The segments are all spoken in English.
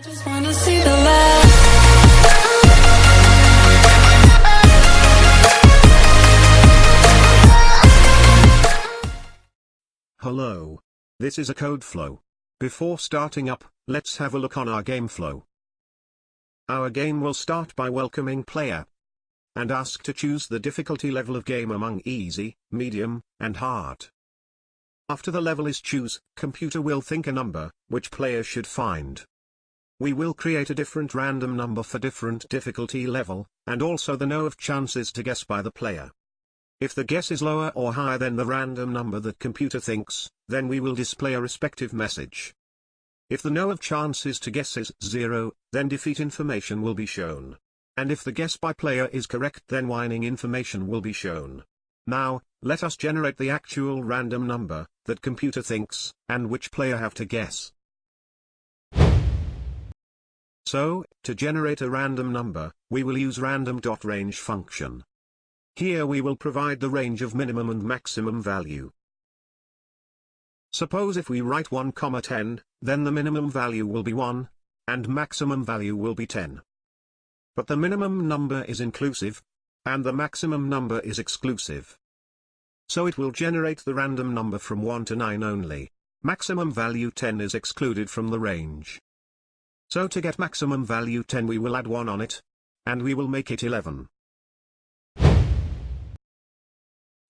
Just wanna see the light. Hello. This is a code flow. Before starting up, let's have a look on our game flow. Our game will start by welcoming player and ask to choose the difficulty level of game among easy, medium, and hard. After the level is choose, computer will think a number, which player should find. We will create a different random number for different difficulty level, and also the know of chances to guess by the player. If the guess is lower or higher than the random number that computer thinks, then we will display a respective message. If the know of chances to guess is 0, then defeat information will be shown. And if the guess by player is correct, then winning information will be shown. Now, let us generate the actual random number that computer thinks, and which player have to guess. So, to generate a random number, we will use Random.Range function. Here we will provide the range of minimum and maximum value. Suppose if we write 1, 10, then the minimum value will be 1, and maximum value will be 10. But the minimum number is inclusive, and the maximum number is exclusive. So it will generate the random number from 1 to 9 only. Maximum value 10 is excluded from the range. So to get maximum value 10 we will add 1 on it, and we will make it 11.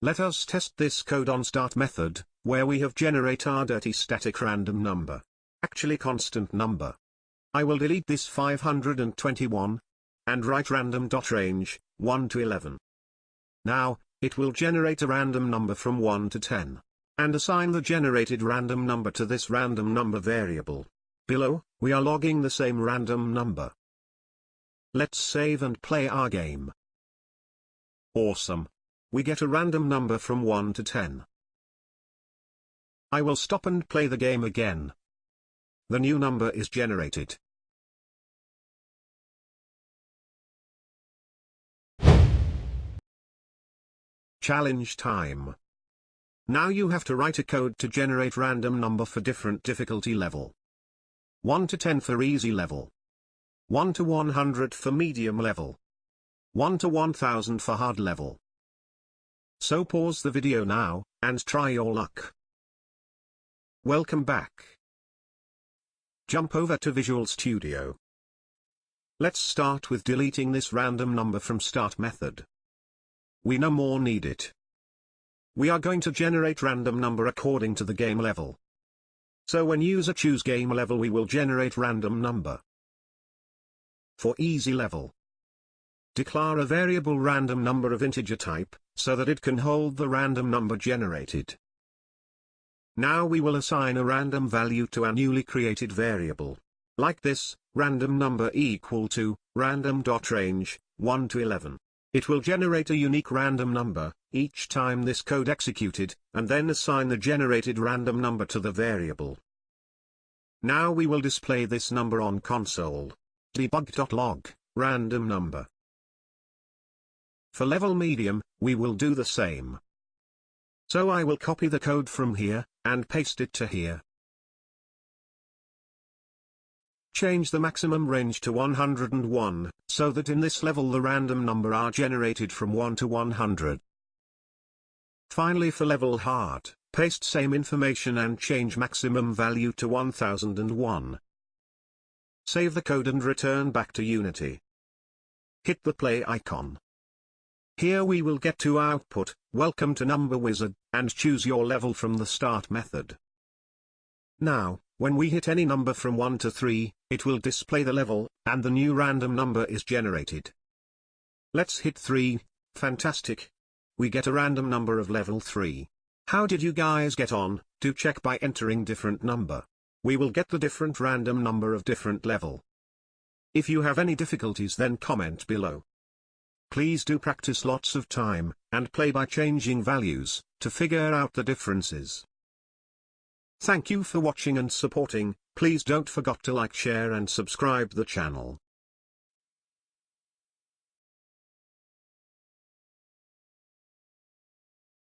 Let us test this code on start method, where we have generate our dirty static random number. Actually constant number. I will delete this 521, and write Random.Range, 1 to 11. Now, it will generate a random number from 1 to 10, and assign the generated random number to this random number variable. Below, we are logging the same random number. Let's save and play our game. Awesome. We get a random number from 1 to 10. I will stop and play the game again. The new number is generated. Challenge time. Now you have to write a code to generate random number for different difficulty level. 1 to 10 for easy level. 1 to 100 for medium level. 1 to 1000 for hard level. So pause the video now, and try your luck. Welcome back. Jump over to Visual Studio. Let's start with deleting this random number from start method. We no more need it. We are going to generate random number according to the game level. So when user choose game level we will generate random number. For easy level, declare a variable random number of integer type, so that it can hold the random number generated. Now we will assign a random value to our newly created variable. Like this, random number equal to, Random.Range, 1 to 11. It will generate a unique random number, each time this code executed, and then assign the generated random number to the variable. Now we will display this number on console. Debug.log, random number. For level medium, we will do the same. So I will copy the code from here, and paste it to here. Change the maximum range to 101, so that in this level the random number are generated from 1 to 100. Finally for level hard, paste same information and change maximum value to 1001. Save the code and return back to Unity. Hit the play icon. Here we will get to output, welcome to Number Wizard, and choose your level from the start method. Now, when we hit any number from 1 to 3, it will display the level, and the new random number is generated. Let's hit 3, fantastic. We get a random number of level 3. How did you guys get on? Do check by entering different number. We will get the different random number of different level. If you have any difficulties then comment below. Please do practice lots of time, and play by changing values, to figure out the differences. Thank you for watching and supporting. Please don't forget to like, share and subscribe the channel.